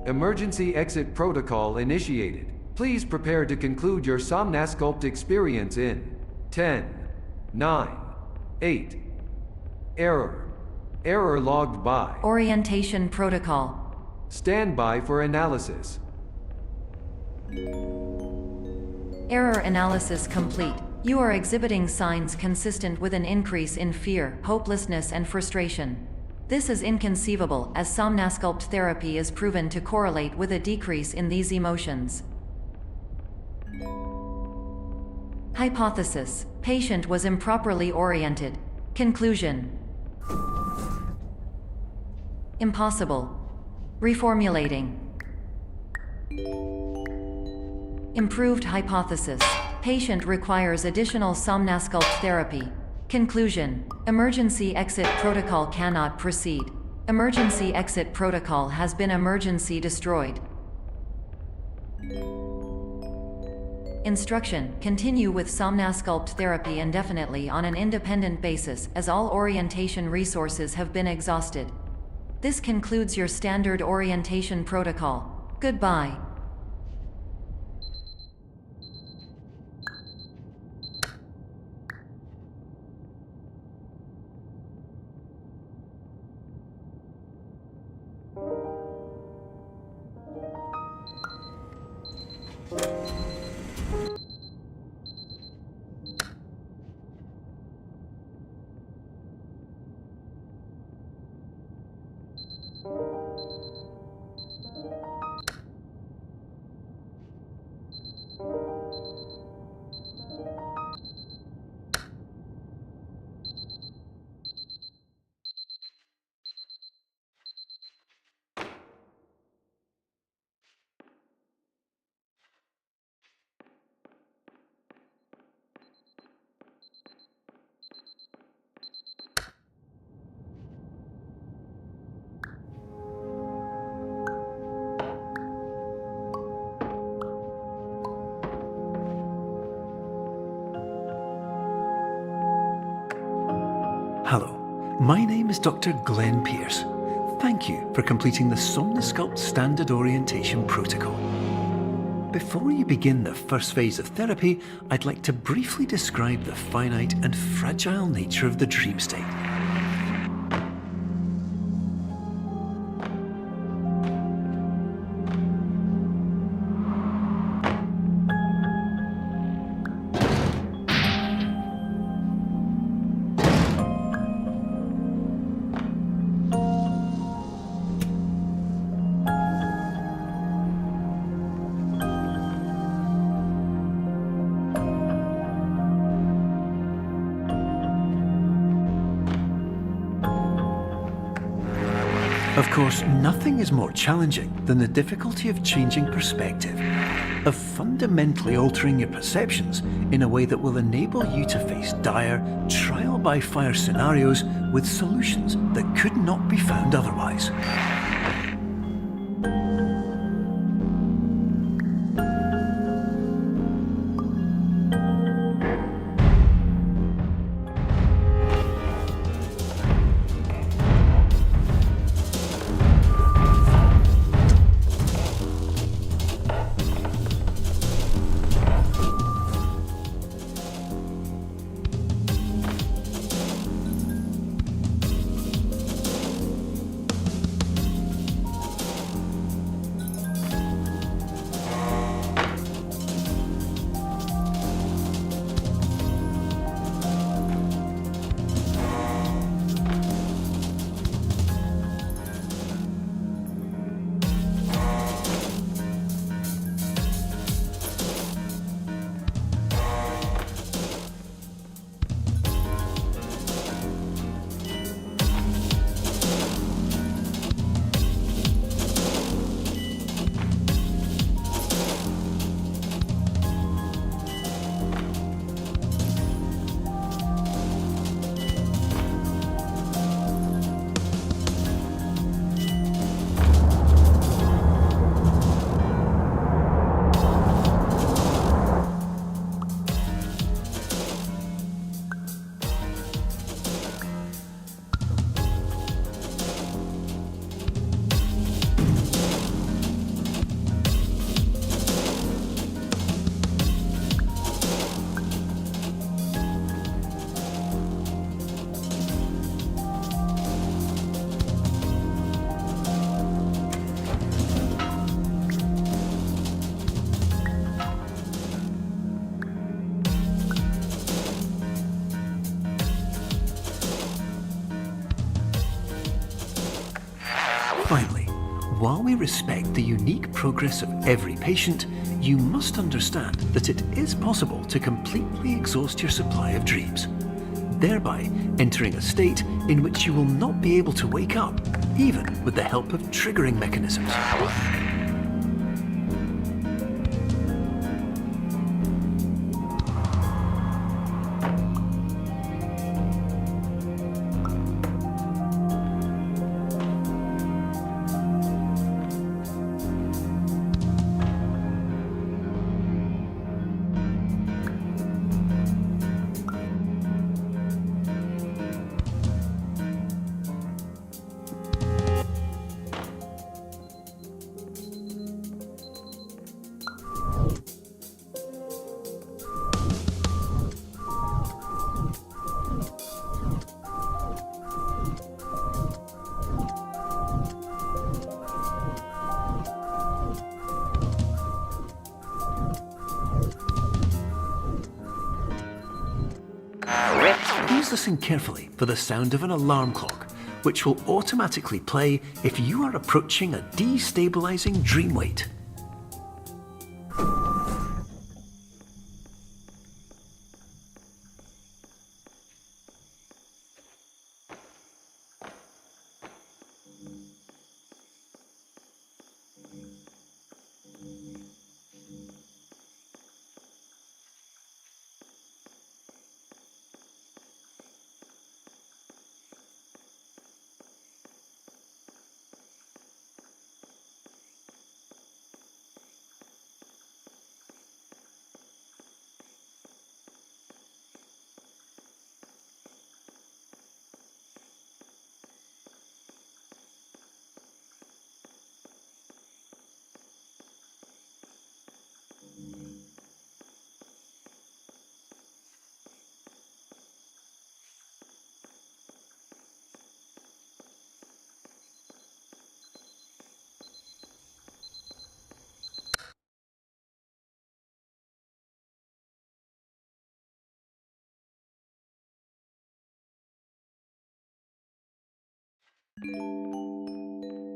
Emergency exit protocol initiated. Please prepare to conclude your Somnasculpt experience in 10, 9, 8. Error. Error logged by. Orientation protocol. Stand by for analysis. Error analysis complete. You are exhibiting signs consistent with an increase in fear, hopelessness, and frustration. This is inconceivable, as Somnasculpt therapy is proven to correlate with a decrease in these emotions. Hypothesis: patient was improperly oriented. Conclusion: impossible. Reformulating. Improved hypothesis: patient requires additional Somnasculpt therapy. Conclusion: emergency exit protocol cannot proceed. Emergency exit protocol has been emergency destroyed. Instruction: continue with Somnasculpt therapy indefinitely on an independent basis, as all orientation resources have been exhausted. This concludes your standard orientation protocol. Goodbye. Hello, my name is Dr. Glenn Pierce. Thank you for completing the Somnasculpt Standard Orientation Protocol. Before you begin the first phase of therapy, I'd like to briefly describe the finite and fragile nature of the dream state. Of course, nothing is more challenging than the difficulty of changing perspective, of fundamentally altering your perceptions in a way that will enable you to face dire, trial-by-fire scenarios with solutions that could not be found otherwise. while we respect the unique progress of every patient, you must understand that it is possible to completely exhaust your supply of dreams, thereby entering a state in which you will not be able to wake up, even with the help of triggering mechanisms. Please listen carefully for the sound of an alarm clock, which will automatically play if you are approaching a destabilizing dream weight.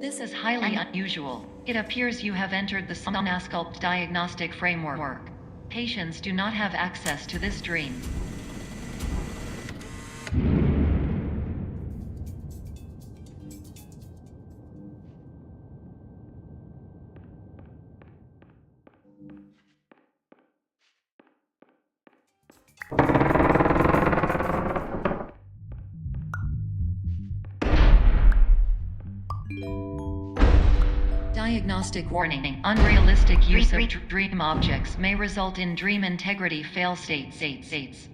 This is highly unusual. It appears you have entered the Somnasculpt diagnostic framework. Patients do not have access to this dream. Diagnostic warning. Unrealistic use of dream objects may result in dream integrity fail states.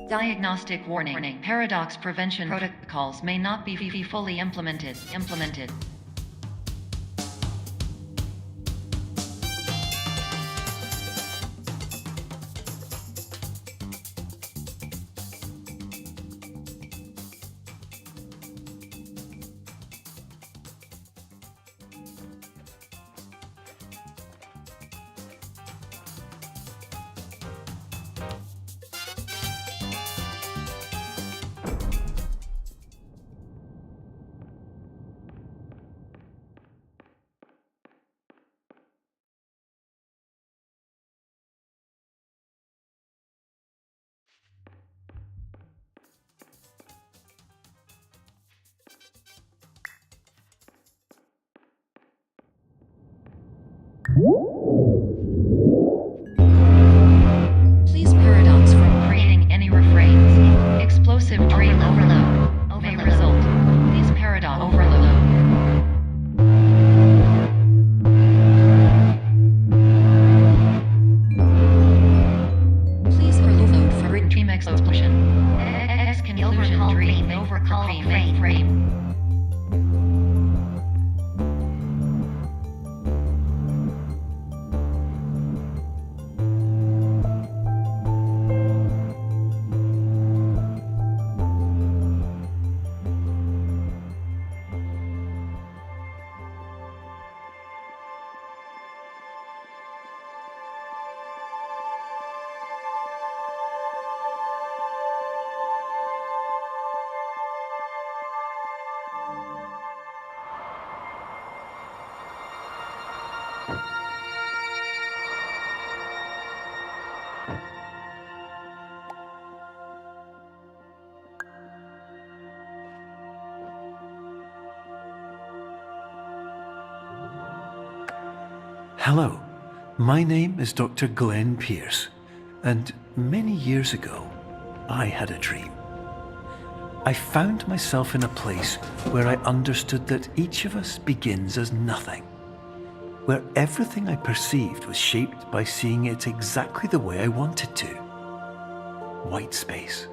Diagnostic warning. Paradox prevention protocols may not be fully implemented. Please paradox from creating any refrains. Explosive dream overload may result. Please paradox overload. Please overload for dream explosion. Conclusion dream overcall frame. Hello, my name is Dr. Glenn Pierce, and many years ago, I had a dream. I found myself in a place where I understood that each of us begins as nothing, where everything I perceived was shaped by seeing it exactly the way I wanted to. White space.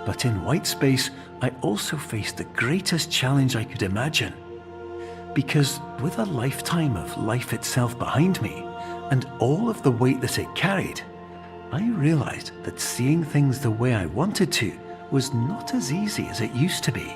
But in white space, I also faced the greatest challenge I could imagine. Because with a lifetime of life itself behind me, and all of the weight that it carried, I realized that seeing things the way I wanted to was not as easy as it used to be.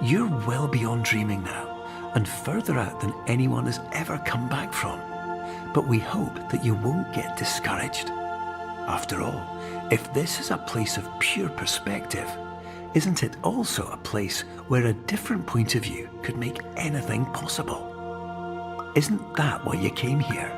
You're well beyond dreaming now, and further out than anyone has ever come back from. But we hope that you won't get discouraged. After all, if this is a place of pure perspective, isn't it also a place where a different point of view could make anything possible? Isn't that why you came here?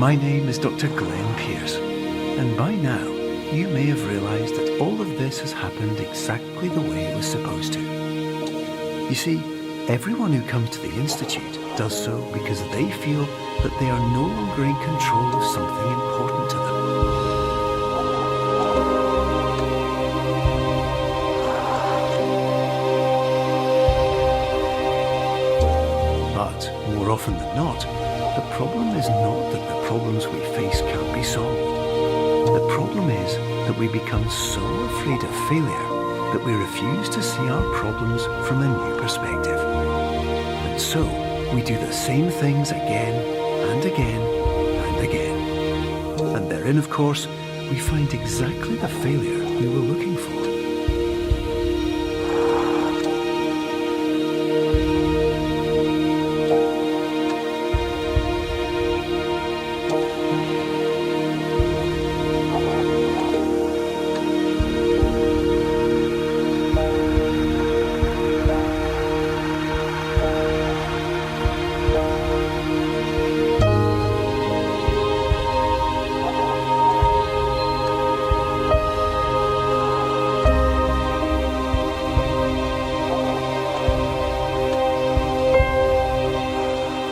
My name is Dr. Glenn Pierce, and by now you may have realised that all of this has happened exactly the way it was supposed to. You see, everyone who comes to the Institute does so because they feel that they are no longer in control of something important to them. But more often than not, the problem is not that the problems we face can't be solved. The problem is that we become so afraid of failure that we refuse to see our problems from a new perspective. And so, we do the same things again and again and again. And therein, of course, we find exactly the failure we were looking for.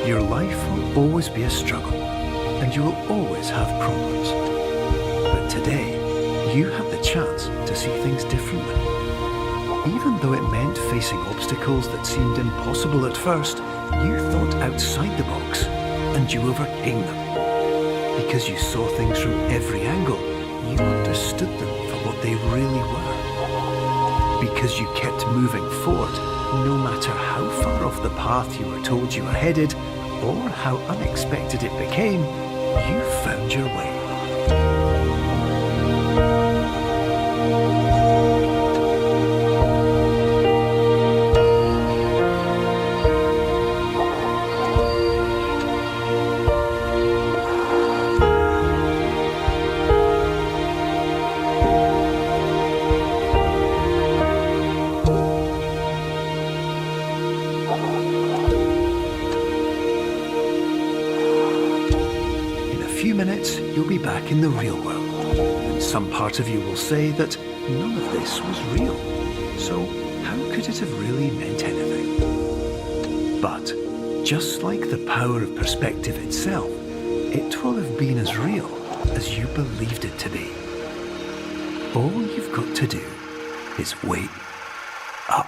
Your life will always be a struggle, and you will always have problems. But today, you have the chance to see things differently. Even though it meant facing obstacles that seemed impossible at first, you thought outside the box, and you overcame them. Because you saw things from every angle, you understood them for what they really were. Because you kept moving forward, no matter how far off the path you were told you were headed, or how unexpected it became, you found your way. In a few minutes, you'll be back in the real world, and some part of you will say that none of this was real. So how could it have really meant anything? But just like the power of perspective itself, it will have been as real as you believed it to be. All you've got to do is wait up.